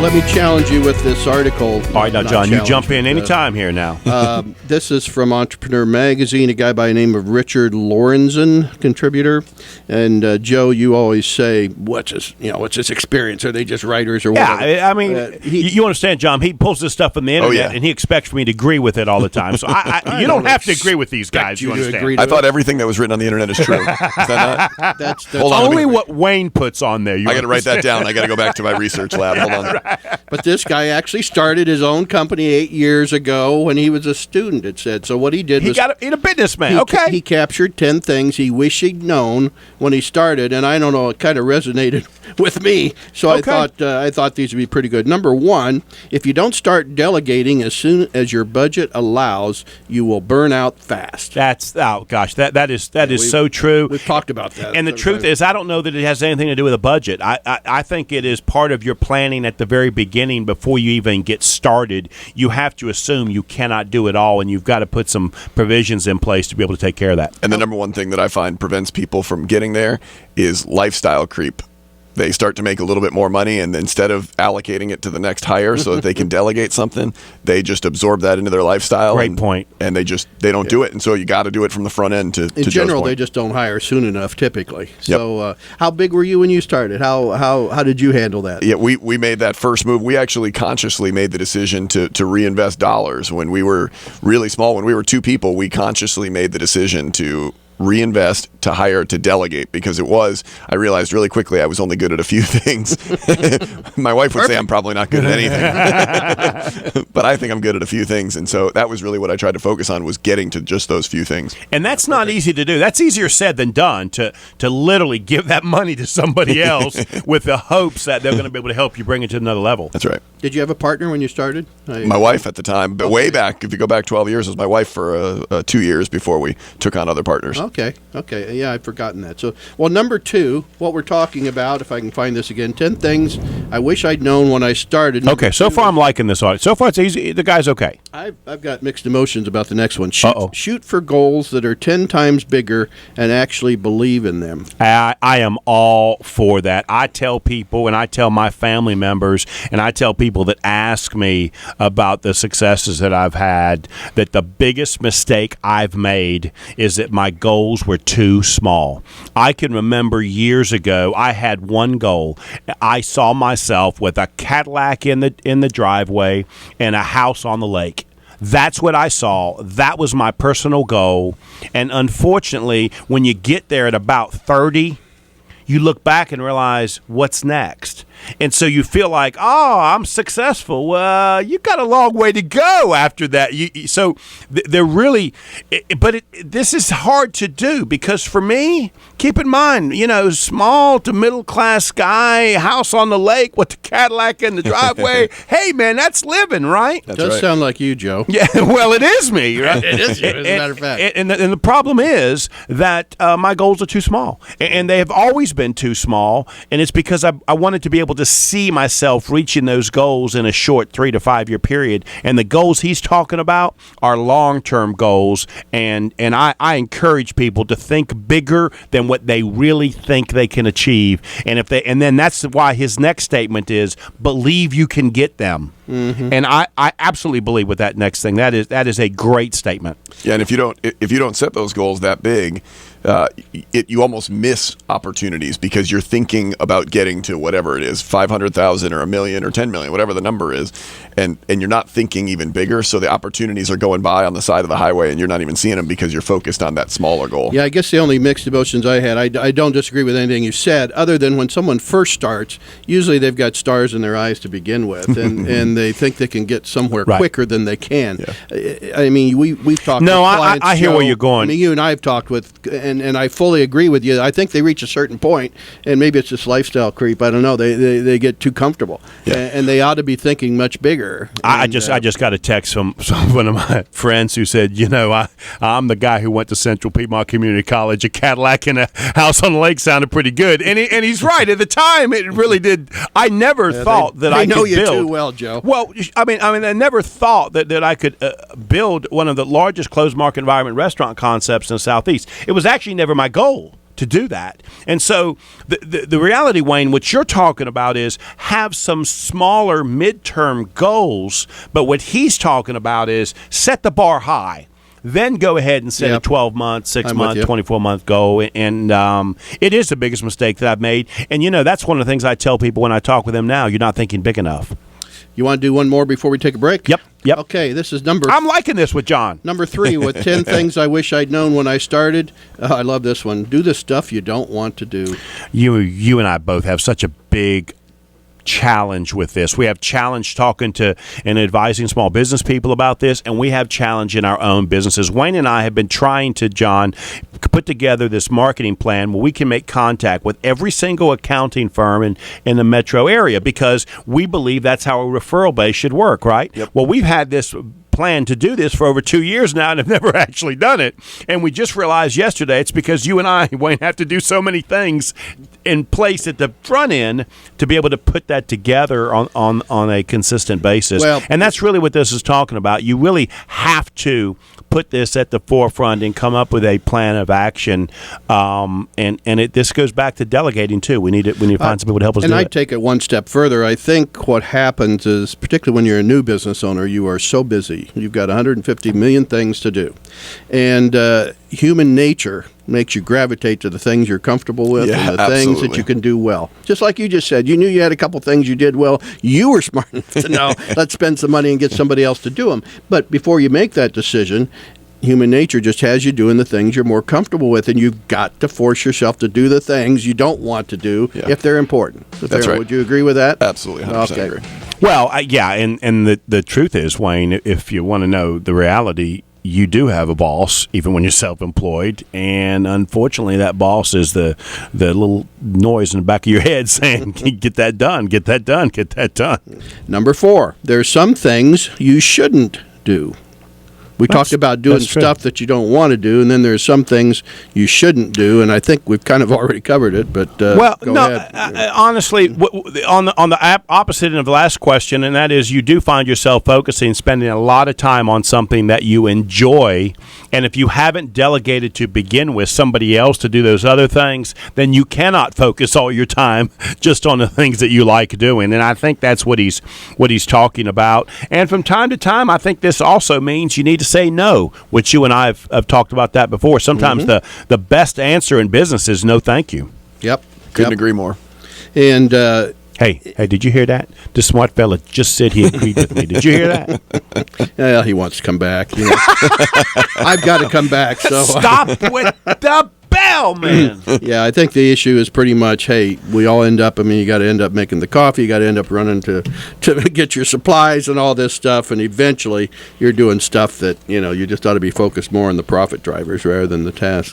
let me challenge you with this article. All right, now, John, you jump in anytime here now. This is from Entrepreneur Magazine, a guy by the name of Richard Lorenzen, contributor. And Joe, you always say, "What's his experience? Are they just writers or whatever?" Yeah, I mean, you understand, John. He pulls this stuff from the internet, and he expects for me to agree with it all the time. So you don't have to agree with these guys. You understand? I thought everything that was written on the internet is true. Is that not? That's Hold on, only what Wayne puts on there. I got to write that down. I got to go back to my research lab. Hold on. But this guy actually started his own company 8 years ago when he was a student, it said. So what he did was... He's a businessman, He captured 10 things he wished he'd known when he started, and I don't know, it kind of resonated with me. So I thought these would be pretty good. Number one, if you don't start delegating as soon as your budget allows, you will burn out fast. That is so true. We've talked about that. And the truth is, I don't know that it has anything to do with a budget. I think it is part of your planning at the very beginning before you even get started. You have to assume you cannot do it all, and you've got to put some provisions in place to be able to take care of that. And the number one thing that I find prevents people from getting there is lifestyle creep. They start to make a little bit more money, and instead of allocating it to the next hire so that they can delegate something, they just absorb that into their lifestyle. Great point. And they don't do it, and so you got to do it from the front end. In general, they just don't hire soon enough, typically. So, how big were you when you started? How did you handle that? Yeah, we made that first move. We actually consciously made the decision to reinvest dollars when we were really small. When we were 2 people, we consciously made the decision to reinvest, to hire, to delegate, because I realized really quickly I was only good at a few things. My wife would say I'm probably not good at anything, but I think I'm good at a few things, and so that was really what I tried to focus on, was getting to just those few things. And that's not easy to do. That's easier said than done, to literally give that money to somebody else with the hopes that they're going to be able to help you bring it to another level. That's right. Did you have a partner when you started? My wife at the time, but way back, if you go back 12 years, it was my wife for 2 years before we took on other partners. Okay. Yeah, I'd forgotten that. So, number 2, what we're talking about, if I can find this again, 10 things I wish I'd known when I started. Okay, so far I'm liking this audit. So far it's easy. The guy's okay. I've got mixed emotions about the next one. Shoot for goals that are 10 times bigger and actually believe in them. I am all for that. I tell people, and I tell my family members, and I tell people that ask me about the successes that I've had, that the biggest mistake I've made is that my goals were too small. I can remember years ago, I had one goal. I saw myself with a Cadillac in the driveway and a house on the lake. That's what I saw. That was my personal goal. And unfortunately, when you get there at about 30, you look back and realize, what's next? And so you feel like, oh, I'm successful. Well, you got a long way to go after that. They're really, this is hard to do, because for me, keep in mind, small to middle class guy, house on the lake with the Cadillac in the driveway. Hey, man, that's living, right? That does sound like you, Joe. Yeah, well, it is me, right? It is you, as a matter of fact. And the problem is that my goals are too small, and they have always been too small, and it's because I wanted to be able to see myself reaching those goals in a short 3 to 5 year period. And the goals he's talking about are long-term goals, and I encourage people to think bigger than what they really think they can achieve. And then that's why his next statement is, believe you can get them. Mm-hmm. And I absolutely believe with that next thing. That is a great statement. Yeah, and if you don't set those goals that big, you almost miss opportunities, because you're thinking about getting to whatever it is, 500,000 or a million or 10 million, whatever the number is, and you're not thinking even bigger. So the opportunities are going by on the side of the highway, and you're not even seeing them because you're focused on that smaller goal. Yeah, I guess the only mixed emotions I had, I don't disagree with anything you said, other than when someone first starts, usually they've got stars in their eyes to begin with, and they think they can get somewhere quicker than they can. Yeah. I mean, we've talked. No, with clients, I hear Joe, where you're going. I mean, you and I have talked with, and I fully agree with you. I think they reach a certain point, and maybe it's just lifestyle creep. I don't know. They get too comfortable, and they ought to be thinking much bigger. I just got a text from one of my friends who said, I'm the guy who went to Central Piedmont Community College. A Cadillac and a house on the lake sounded pretty good, and he's right. At the time, it really did. I never thought that I could build. I know you too well, Joe. Well, I mean, I never thought that I could build one of the largest closed market environment restaurant concepts in the Southeast. It was actually never my goal. to do that. And so the reality, Wayne, what you're talking about is have some smaller midterm goals, but what he's talking about is set the bar high. Then go ahead and set a 12-month, 6-month, 24-month goal. And it is the biggest mistake that I've made. And, that's one of the things I tell people when I talk with them now. You're not thinking big enough. You want to do one more before we take a break? Yep. Okay, this is I'm liking this with John. Number 3, with 10 things I wish I'd known when I started. I love this one. Do the stuff you don't want to do. You and I both have such a big challenge with this. We have challenge talking to and advising small business people about this, and we have challenge in our own businesses. Wayne and I have been trying to, John, put together this marketing plan where we can make contact with every single accounting firm in the metro area, because we believe that's how a referral base should work, right? Yep. Well, we've had this plan to do this for over 2 years now and have never actually done it. And we just realized yesterday it's because you and I, Wayne, have to do so many things in place at the front end to be able to put that together on a consistent basis. Well, and that's really what this is talking about. You really have to put this at the forefront and come up with a plan of action. This goes back to delegating too. We need to find some people to help us do it. And I take it one step further. I think what happens is, particularly when you're a new business owner, you are so busy. You've got 150 million things to do. And human nature makes you gravitate to the things you're comfortable with and the things that you can do well. Just like you just said, you knew you had a couple things you did well. You were smart enough to know, let's spend some money and get somebody else to do them. But before you make that decision, human nature just has you doing the things you're more comfortable with, and you've got to force yourself to do the things you don't want to do if they're important. That's right. Would you agree with that? Absolutely, 100% agree. Well, and the truth is, Wayne, if you want to know the reality, you do have a boss, even when you're self-employed, and unfortunately that boss is the little noise in the back of your head saying, get that done, get that done, get that done. Number 4, there's some things you shouldn't do. We talked about doing stuff that you don't want to do, and then there's some things you shouldn't do, and I think we've kind of already covered it. But go ahead. Honestly, on the opposite of the last question, and that is, you do find yourself focusing, spending a lot of time on something that you enjoy, and if you haven't delegated to begin with somebody else to do those other things, then you cannot focus all your time just on the things that you like doing. And I think that's what he's talking about. And from time to time, I think this also means you need to say no, which you and I have talked about that before. Sometimes the best answer in business is no thank you. Yep. Couldn't agree more. And Hey, did you hear that? The smart fella just said he agreed with me. Did you hear that? Well, he wants to come back. I've got to come back. So stop with the bell, man. Yeah, I think the issue is pretty much, hey, we all end up, you got to end up making the coffee, you got to end up running to get your supplies and all this stuff, and eventually you're doing stuff that, you just ought to be focused more on the profit drivers rather than the task.